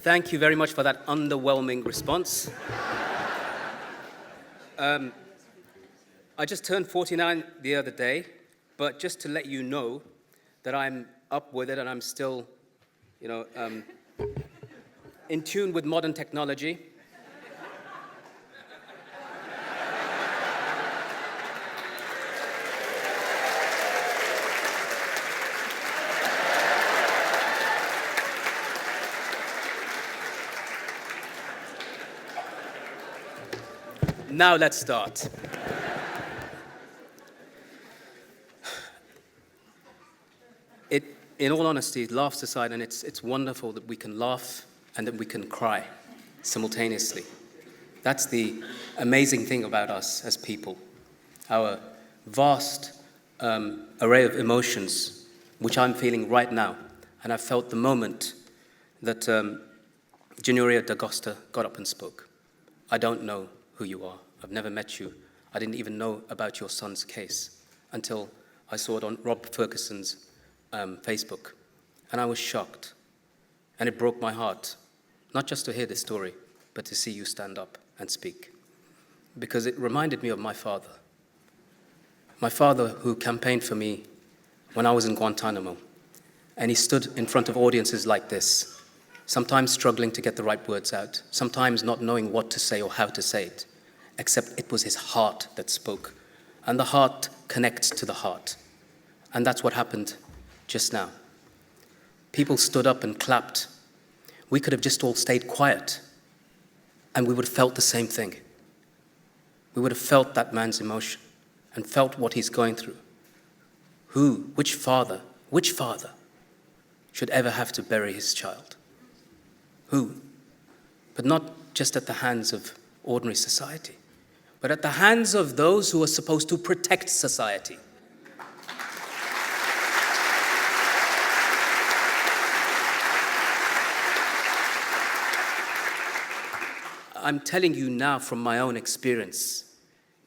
Thank you very much for that underwhelming response. I just turned 49 the other day, but just to let you know that I'm up with it and I'm still, in tune with modern technology. Now let's start. In all honesty, laughs aside, and it's wonderful that we can laugh and that we can cry simultaneously. That's the amazing thing about us as people. Our vast array of emotions, which I'm feeling right now, and I felt the moment that Januria D'Agosta got up and spoke. I don't know who you are. I've never met you. I didn't even know about your son's case until I saw it on Rob Ferguson's Facebook. And I was shocked. And it broke my heart, not just to hear this story, but to see you stand up and speak. Because it reminded me of my father. My father, who campaigned for me when I was in Guantanamo. And he stood in front of audiences like this, sometimes struggling to get the right words out, sometimes not knowing what to say or how to say it, except it was his heart that spoke. And the heart connects to the heart. And that's what happened just now. People stood up and clapped. We could have just all stayed quiet, and we would have felt the same thing. We would have felt that man's emotion and felt what he's going through. Which father should ever have to bury his child? Who? But not just at the hands of ordinary society, but at the hands of those who are supposed to protect society. I'm telling you now from my own experience,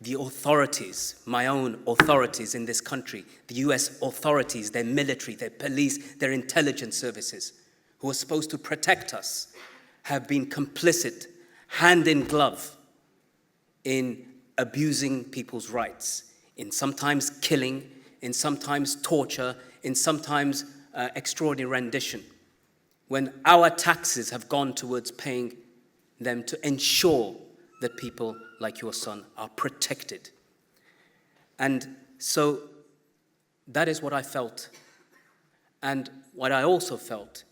the authorities, my own authorities in this country, the US authorities, their military, their police, their intelligence services, who are supposed to protect us, have been complicit, hand in glove, in abusing people's rights, in sometimes killing, in sometimes torture, in sometimes extraordinary rendition, when our taxes have gone towards paying them to ensure that people like your son are protected. And so that is what I felt. And what I also felt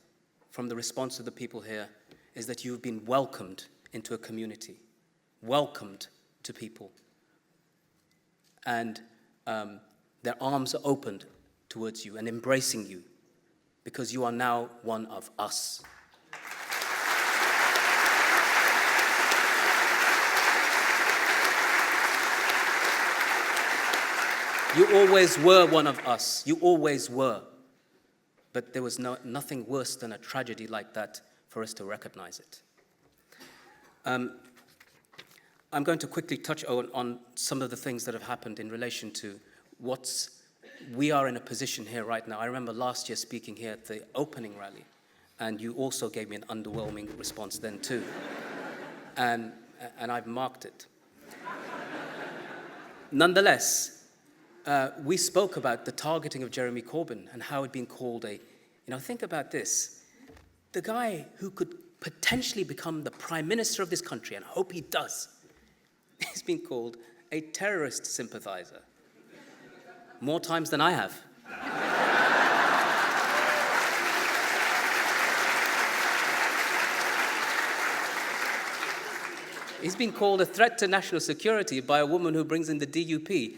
from the response of the people here is that you've been welcomed into a community, welcomed to people. And their arms are opened towards you and embracing you because you are now one of us. You always were one of us. You always were. But there was nothing worse than a tragedy like that for us to recognize it. I'm going to quickly touch on some of the things that have happened in relation to we are in a position here right now. I remember last year speaking here at the opening rally, and you also gave me an underwhelming response then too. And I've marked it. Nonetheless, we spoke about the targeting of Jeremy Corbyn and how it'd been called think about this. The guy who could potentially become the Prime Minister of this country, and I hope he does, he's been called a terrorist sympathizer. More times than I have. He's been called a threat to national security by a woman who brings in the DUP.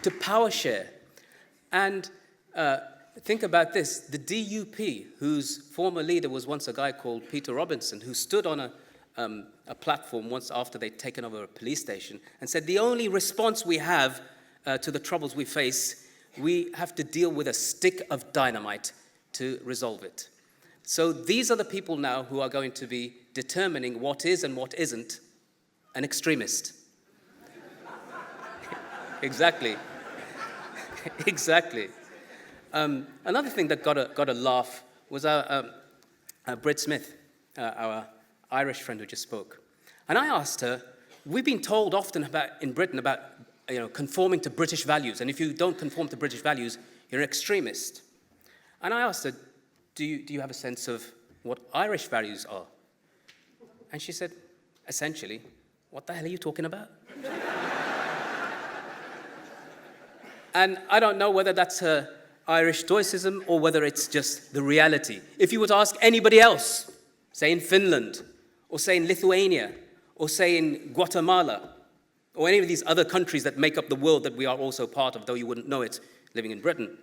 To power share. And think about this, the DUP, whose former leader was once a guy called Peter Robinson, who stood on a platform once after they'd taken over a police station and said, the only response we have to the troubles we face, we have to deal with a stick of dynamite to resolve it. So these are the people now who are going to be determining what is and what isn't an extremist. Exactly. Exactly. Another thing that got a laugh was Britt Smith, our Irish friend who just spoke. And I asked her, we've been told often in Britain about conforming to British values, and if you don't conform to British values, you're an extremist. And I asked her, do you have a sense of what Irish values are? And she said, essentially, what the hell are you talking about? And I don't know whether that's her Irish stoicism or whether it's just the reality. If you were to ask anybody else, say in Finland, or say in Lithuania, or say in Guatemala, or any of these other countries that make up the world that we are also part of, though you wouldn't know it living in Britain.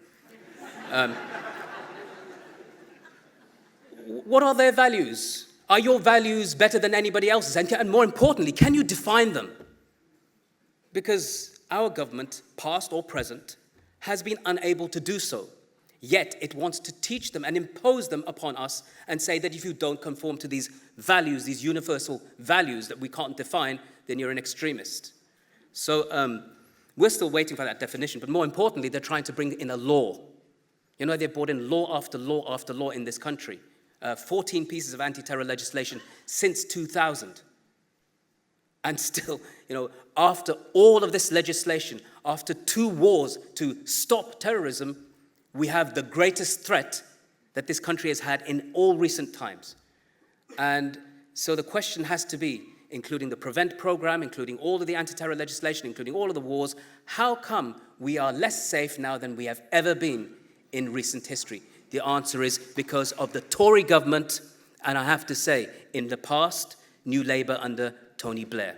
What are their values? Are your values better than anybody else's? And more importantly, can you define them? Because our government, past or present, has been unable to do so. Yet it wants to teach them and impose them upon us and say that if you don't conform to these values, these universal values that we can't define, then you're an extremist. So we're still waiting for that definition, but more importantly, they're trying to bring in a law. You know, they've brought in law after law after law in this country. 14 pieces of anti-terror legislation since 2000. And still, after all of this legislation, after 2 wars to stop terrorism, we have the greatest threat that this country has had in all recent times. And so the question has to be, including the PREVENT program, including all of the anti-terror legislation, including all of the wars, how come we are less safe now than we have ever been in recent history? The answer is because of the Tory government, and I have to say, in the past, New Labour under Tony Blair.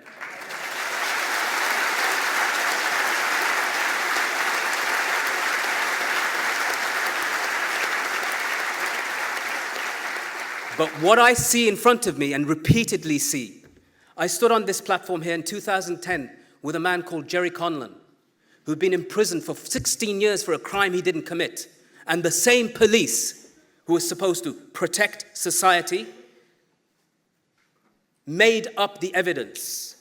But what I see in front of me and repeatedly see, I stood on this platform here in 2010 with a man called Jerry Conlon, who'd been in prison for 16 years for a crime he didn't commit. And the same police who was supposed to protect society made up the evidence,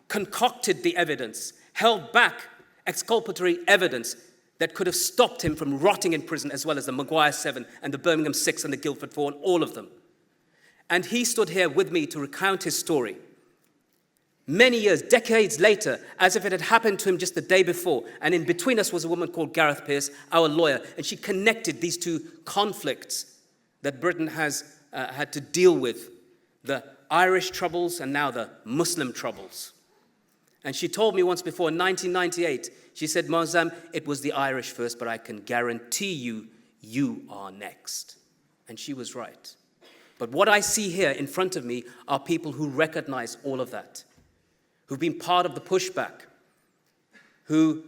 concocted the evidence, held back exculpatory evidence that could have stopped him from rotting in prison, as well as the Maguire 7 and the Birmingham 6 and the Guildford 4 and all of them. And he stood here with me to recount his story. Many years, decades later, as if it had happened to him just the day before. And in between us was a woman called Gareth Pearce, our lawyer, and she connected these 2 conflicts that Britain has had to deal with, the Irish troubles and now the Muslim troubles. And she told me once before, in 1998, she said, Moazzam, it was the Irish first, but I can guarantee you, you are next. And she was right. But what I see here in front of me are people who recognize all of that, who've been part of the pushback, who,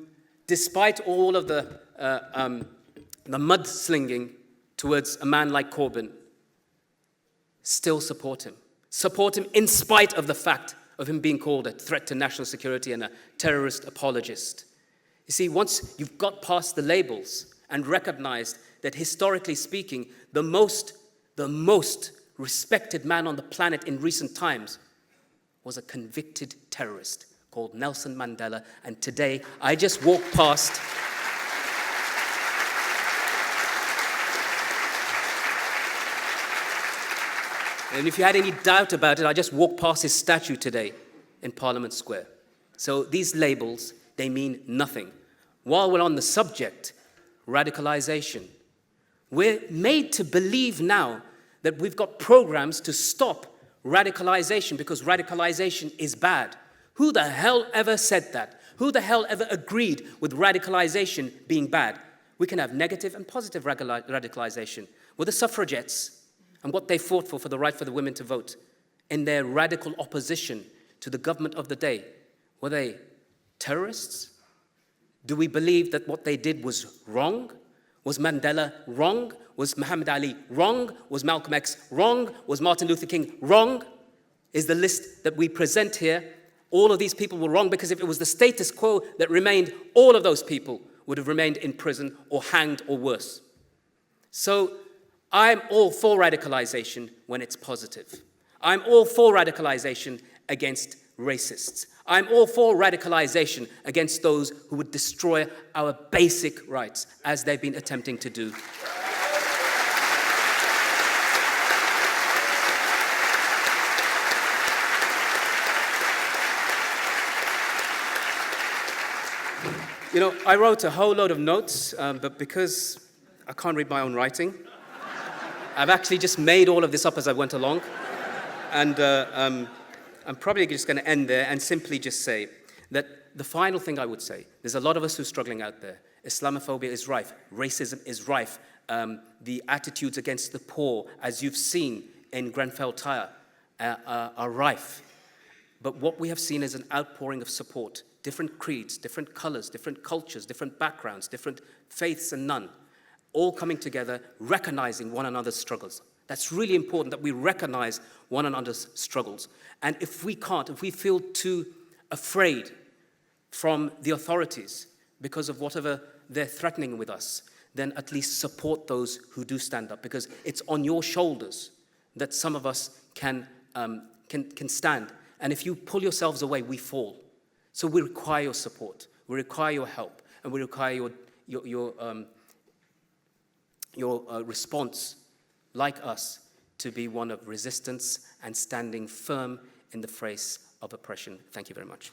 despite all of the mudslinging towards a man like Corbyn, still support him. Support him in spite of the fact of him being called a threat to national security and a terrorist apologist. You see, once you've got past the labels and recognized that historically speaking, the most respected man on the planet in recent times was a convicted terrorist called Nelson Mandela. And today, I just walked past and if you had any doubt about it, I just walked past his statue today in Parliament Square. So these labels, they mean nothing. While we're on the subject, radicalisation, we're made to believe now that we've got programs to stop radicalisation because radicalisation is bad. Who the hell ever said that? Who the hell ever agreed with radicalisation being bad? We can have negative and positive radicalisation. Were the suffragettes and what they fought for the right for the women to vote in their radical opposition to the government of the day, were they terrorists? Do we believe that what they did was wrong? Was Mandela wrong? Was Muhammad Ali wrong? Was Malcolm X wrong? Was Martin Luther King wrong? Is the list that we present here, all of these people were wrong, because if it was the status quo that remained, all of those people would have remained in prison or hanged or worse. So I'm all for radicalization when it's positive. I'm all for radicalization against racists. I'm all for radicalisation against those who would destroy our basic rights, as they've been attempting to do. You know, I wrote a whole load of notes, but because I can't read my own writing, I've actually just made all of this up as I went along. And I'm probably just going to end there and simply just say that the final thing I would say, there's a lot of us who are struggling out there. Islamophobia is rife. Racism is rife. The attitudes against the poor, as you've seen in Grenfell Tower, are rife. But what we have seen is an outpouring of support. Different creeds, different colors, different cultures, different backgrounds, different faiths and none, all coming together, recognizing one another's struggles. That's really important, that we recognize one another's struggles. And if we feel too afraid from the authorities because of whatever they're threatening with us, then at least support those who do stand up, because it's on your shoulders that some of us can stand. And if you pull yourselves away, we fall. So we require your support, we require your help, and we require your response, like us, to be one of resistance and standing firm in the face of oppression. Thank you very much.